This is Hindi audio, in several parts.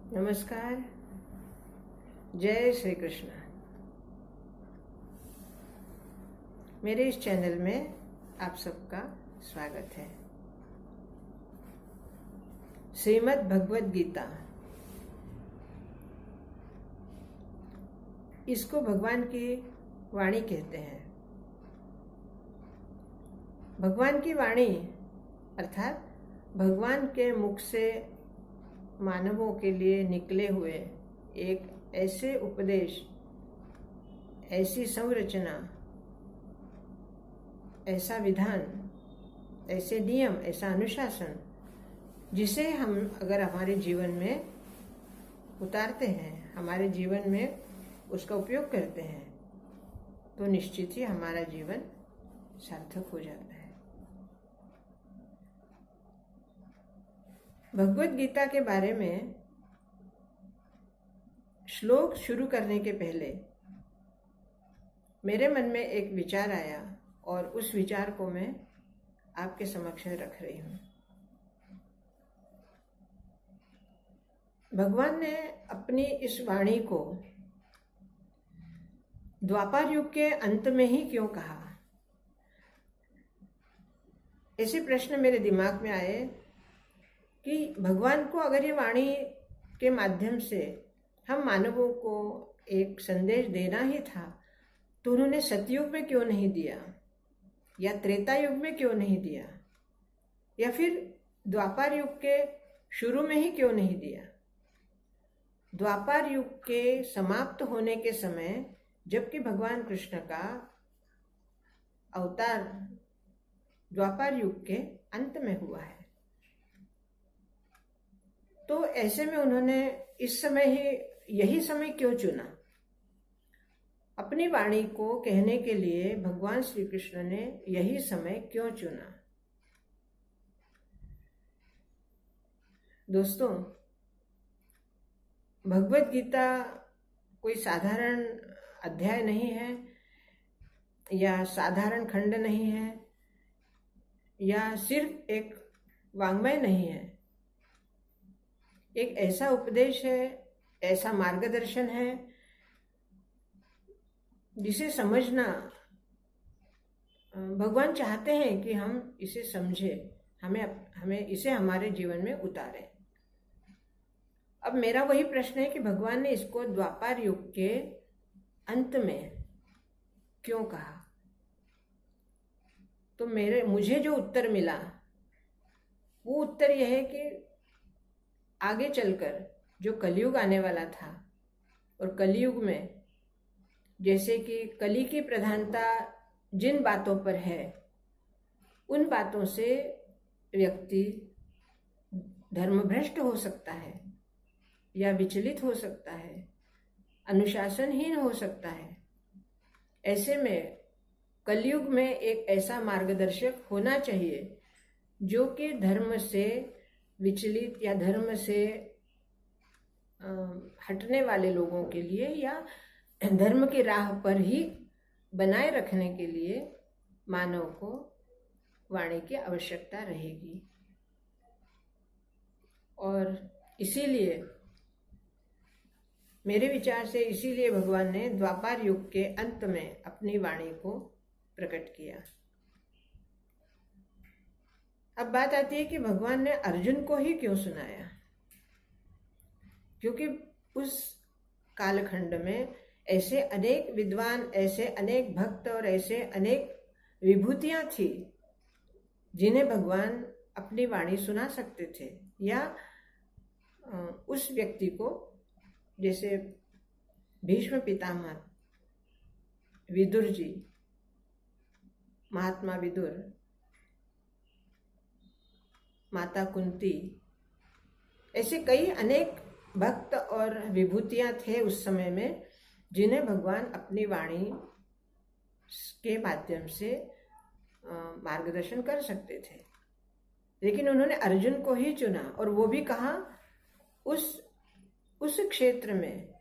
नमस्कार। जय श्री कृष्ण। मेरे इस चैनल में आप सबका स्वागत है। श्रीमद् भगवद गीता, इसको भगवान की वाणी कहते हैं। भगवान की वाणी अर्थात भगवान के मुख से मानवों के लिए निकले हुए एक ऐसे उपदेश, ऐसी संरचना, ऐसा विधान, ऐसे नियम, ऐसा अनुशासन, जिसे हम अगर हमारे जीवन में उतारते हैं, हमारे जीवन में उसका उपयोग करते हैं, तो निश्चित ही हमारा जीवन सार्थक हो जाता है। भगवद गीता के बारे में श्लोक शुरू करने के पहले मेरे मन में एक विचार आया और उस विचार को मैं आपके समक्ष रख रही हूँ। भगवान ने अपनी इस वाणी को द्वापर युग के अंत में ही क्यों कहा? ऐसे प्रश्न मेरे दिमाग में आए कि भगवान को अगर ये वाणी के माध्यम से हम मानवों को एक संदेश देना ही था, तो उन्होंने सतयुग में क्यों नहीं दिया, या त्रेता युग में क्यों नहीं दिया, या फिर द्वापर युग के शुरू में ही क्यों नहीं दिया? द्वापर युग के समाप्त होने के समय, जबकि भगवान कृष्ण का अवतार द्वापर युग के अंत में हुआ है, तो ऐसे में उन्होंने इस समय ही यही समय क्यों चुना? अपनी वाणी को कहने के लिए भगवान श्री कृष्ण ने यही समय क्यों चुना? दोस्तों, भगवद गीता कोई साधारण अध्याय नहीं है, या साधारण खंड नहीं है, या सिर्फ एक वाङ्मय नहीं है। एक ऐसा उपदेश है, ऐसा मार्गदर्शन है, जिसे समझना भगवान चाहते हैं कि हम इसे समझें, हमें इसे हमारे जीवन में उतारें। अब मेरा वही प्रश्न है कि भगवान ने इसको द्वापर युग के अंत में क्यों कहा? तो मुझे जो उत्तर मिला, वो उत्तर यह है कि आगे चलकर जो कलयुग आने वाला था, और कलयुग में जैसे कि कली की प्रधानता जिन बातों पर है, उन बातों से व्यक्ति धर्मभ्रष्ट हो सकता है, या विचलित हो सकता है, अनुशासनहीन हो सकता है। ऐसे में कलयुग में एक ऐसा मार्गदर्शक होना चाहिए जो कि धर्म से विचलित या धर्म से हटने वाले लोगों के लिए, या धर्म की राह पर ही बनाए रखने के लिए मानव को वाणी की आवश्यकता रहेगी। और इसीलिए मेरे विचार से इसीलिए भगवान ने द्वापर युग के अंत में अपनी वाणी को प्रकट किया। अब बात आती है कि भगवान ने अर्जुन को ही क्यों सुनाया? क्योंकि उस कालखंड में ऐसे अनेक विद्वान, ऐसे अनेक भक्त और ऐसे अनेक विभूतियां थी जिन्हें भगवान अपनी वाणी सुना सकते थे, या उस व्यक्ति को, जैसे भीष्म पितामह, विदुर जी, महात्मा विदुर, माता कुंती, ऐसे कई अनेक भक्त और विभूतियां थे उस समय में, जिन्हें भगवान अपनी वाणी के माध्यम से मार्गदर्शन कर सकते थे। लेकिन उन्होंने अर्जुन को ही चुना, और वो भी कहाँ? उस क्षेत्र में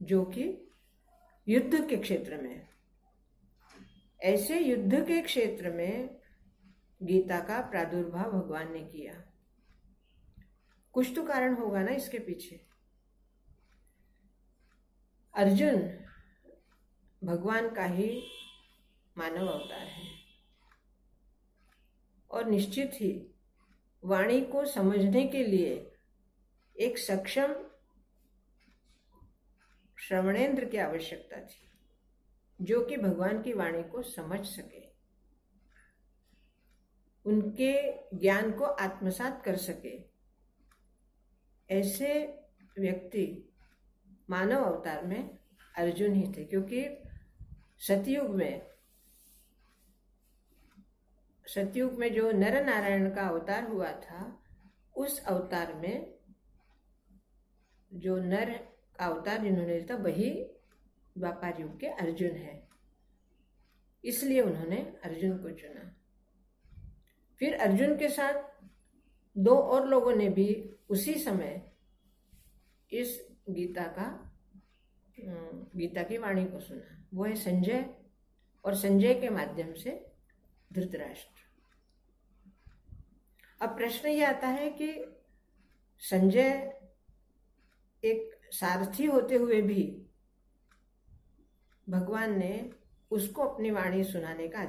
जो कि युद्ध के क्षेत्र में। ऐसे युद्ध के क्षेत्र में गीता का प्रादुर्भाव भगवान ने किया। कुछ तो कारण होगा ना इसके पीछे। अर्जुन भगवान का ही मानव अवतार है और निश्चित ही वाणी को समझने के लिए एक सक्षम श्रवणेंद्र की आवश्यकता थी, जो कि भगवान की वाणी को समझ सके, उनके ज्ञान को आत्मसात कर सके। ऐसे व्यक्ति मानव अवतार में अर्जुन ही थे, क्योंकि सतयुग में जो नर नारायण का अवतार हुआ था, उस अवतार में जो नर का अवतार जिन्होंने लिया था वही द्वापर युग के अर्जुन है, इसलिए उन्होंने अर्जुन को चुना। फिर अर्जुन के साथ दो और लोगों ने भी उसी समय इस गीता की वाणी को सुना। वो है संजय, और संजय के माध्यम से धृतराष्ट्र। अब प्रश्न ये आता है कि संजय एक सारथी होते हुए भी भगवान ने उसको अपनी वाणी सुनने का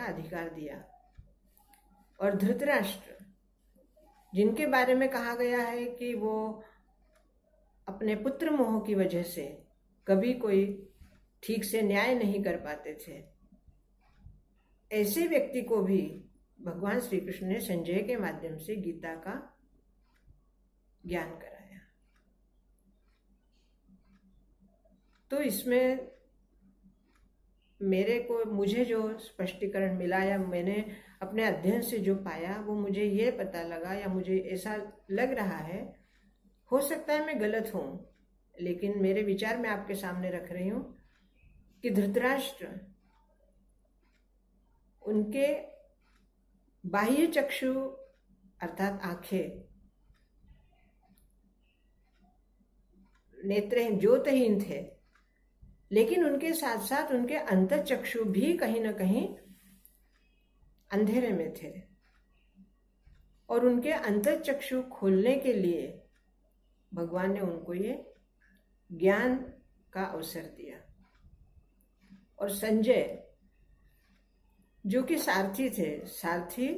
अधिकार दिया, और धृतराष्ट्र जिनके बारे में कहा गया है कि वो अपने पुत्र मोह की वजह से कभी कोई ठीक से न्याय नहीं कर पाते थे, ऐसे व्यक्ति को भी भगवान श्री कृष्ण ने संजय के माध्यम से गीता का ज्ञान कराया। तो इसमें मुझे जो स्पष्टीकरण मिला या मैंने अपने अध्ययन से जो पाया, वो मुझे ये पता लगा या मुझे ऐसा लग रहा है, हो सकता है मैं गलत हूं, लेकिन मेरे विचार मैं आपके सामने रख रही हूं कि धृतराष्ट्र उनके बाह्य चक्षु अर्थात आंखें, नेत्र ज्योतहीन थे, लेकिन उनके साथ साथ उनके अंतःचक्षु भी कहीं ना कहीं अंधेरे में थे, और उनके अंतःचक्षु खोलने के लिए भगवान ने उनको ये ज्ञान का अवसर दिया। और संजय जो कि सारथी थे, सारथी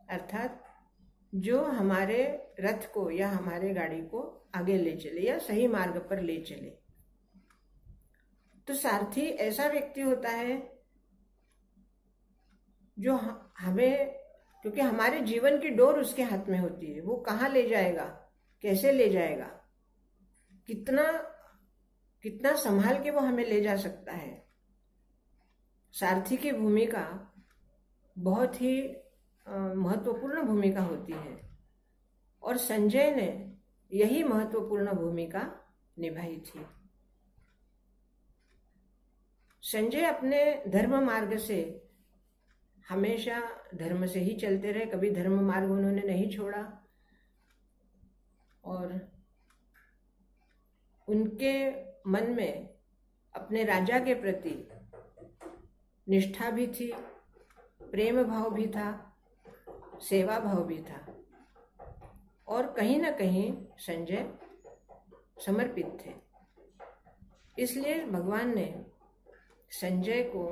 अर्थात जो हमारे रथ को या हमारे गाड़ी को आगे ले चले या सही मार्ग पर ले चले। तो सारथी ऐसा व्यक्ति होता है जो हमें, क्योंकि हमारे जीवन की डोर उसके हाथ में होती है, वो कहाँ ले जाएगा, कैसे ले जाएगा, कितना संभाल के वो हमें ले जा सकता है। सारथी की भूमिका बहुत ही महत्वपूर्ण भूमिका होती है, और संजय ने यही महत्वपूर्ण भूमिका निभाई थी। संजय अपने धर्म मार्ग से हमेशा धर्म से ही चलते रहे, कभी धर्म मार्ग उन्होंने नहीं छोड़ा, और उनके मन में अपने राजा के प्रति निष्ठा भी थी, प्रेम भाव भी था, सेवा भाव भी था, और कहीं ना कहीं संजय समर्पित थे। इसलिए भगवान ने संजय को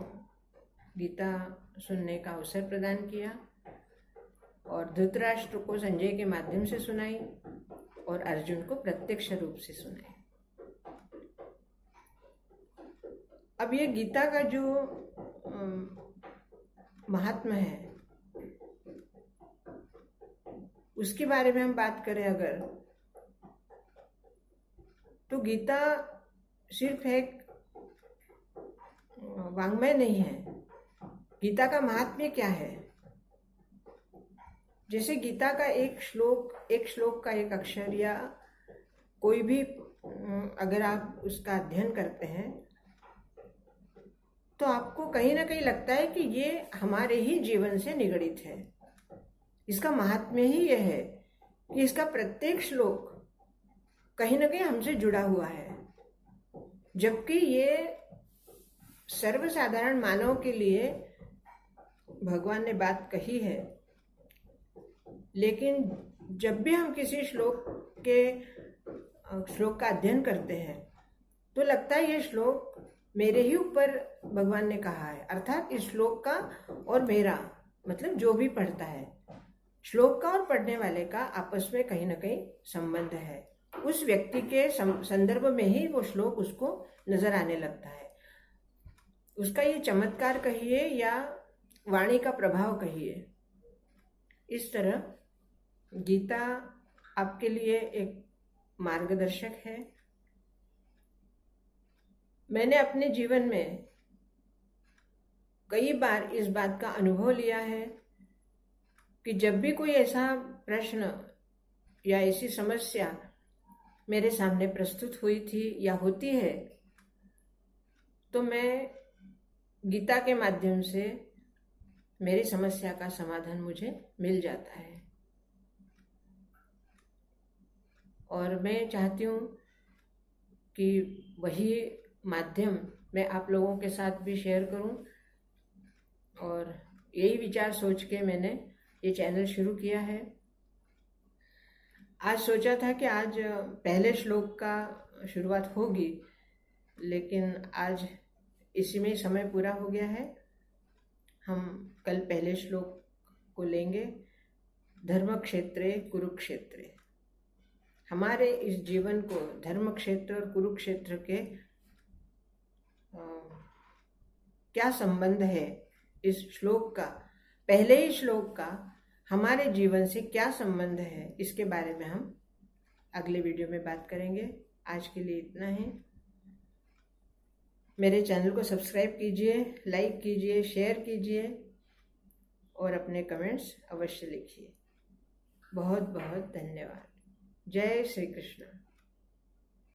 गीता सुनने का अवसर प्रदान किया, और धृतराष्ट्र को संजय के माध्यम से सुनाई, और अर्जुन को प्रत्यक्ष रूप से सुनाई। अब ये गीता का जो महात्मा है, उसके बारे में हम बात करें अगर, तो गीता सिर्फ एक वाङ्मय नहीं है। गीता का महात्म्य क्या है? जैसे गीता का एक श्लोक का एक अक्षर या कोई भी अगर आप उसका अध्ययन करते हैं, तो आपको कहीं ना कहीं लगता है कि ये हमारे ही जीवन से निगड़ित है। इसका महात्म्य ही यह है कि इसका प्रत्येक श्लोक कहीं ना कहीं हमसे जुड़ा हुआ है, जबकि ये सर्वसाधारण मानव के लिए भगवान ने बात कही है, लेकिन जब भी हम किसी श्लोक का अध्ययन करते हैं तो लगता है ये श्लोक मेरे ही ऊपर भगवान ने कहा है, अर्थात इस श्लोक का और मेरा मतलब जो भी पढ़ता है, श्लोक का और पढ़ने वाले का आपस में कहीं ना कहीं संबंध है। उस व्यक्ति के संदर्भ में ही वो श्लोक उसको नजर आने लगता है। उसका ये चमत्कार कहिए या वाणी का प्रभाव कहिए। इस तरह गीता आपके लिए एक मार्गदर्शक है। मैंने अपने जीवन में कई बार इस बात का अनुभव लिया है कि जब भी कोई ऐसा प्रश्न या ऐसी समस्या मेरे सामने प्रस्तुत हुई थी या होती है, तो मैं गीता के माध्यम से मेरी समस्या का समाधान मुझे मिल जाता है। और मैं चाहती हूँ कि वही माध्यम मैं आप लोगों के साथ भी शेयर करूं, और यही विचार सोच के मैंने ये चैनल शुरू किया है। आज सोचा था कि आज पहले श्लोक का शुरुआत होगी, लेकिन आज इसी में समय पूरा हो गया है। हम कल पहले श्लोक को लेंगे। धर्म क्षेत्रे कुरुक्षेत्रे। हमारे इस जीवन को धर्म क्षेत्र और कुरुक्षेत्र के क्या संबंध है, इस श्लोक का, पहले ही श्लोक का हमारे जीवन से क्या संबंध है, इसके बारे में हम अगले वीडियो में बात करेंगे। आज के लिए इतना ही। मेरे चैनल को सब्सक्राइब कीजिए, लाइक कीजिए, शेयर कीजिए और अपने कमेंट्स अवश्य लिखिए। बहुत बहुत धन्यवाद। जय श्री कृष्ण।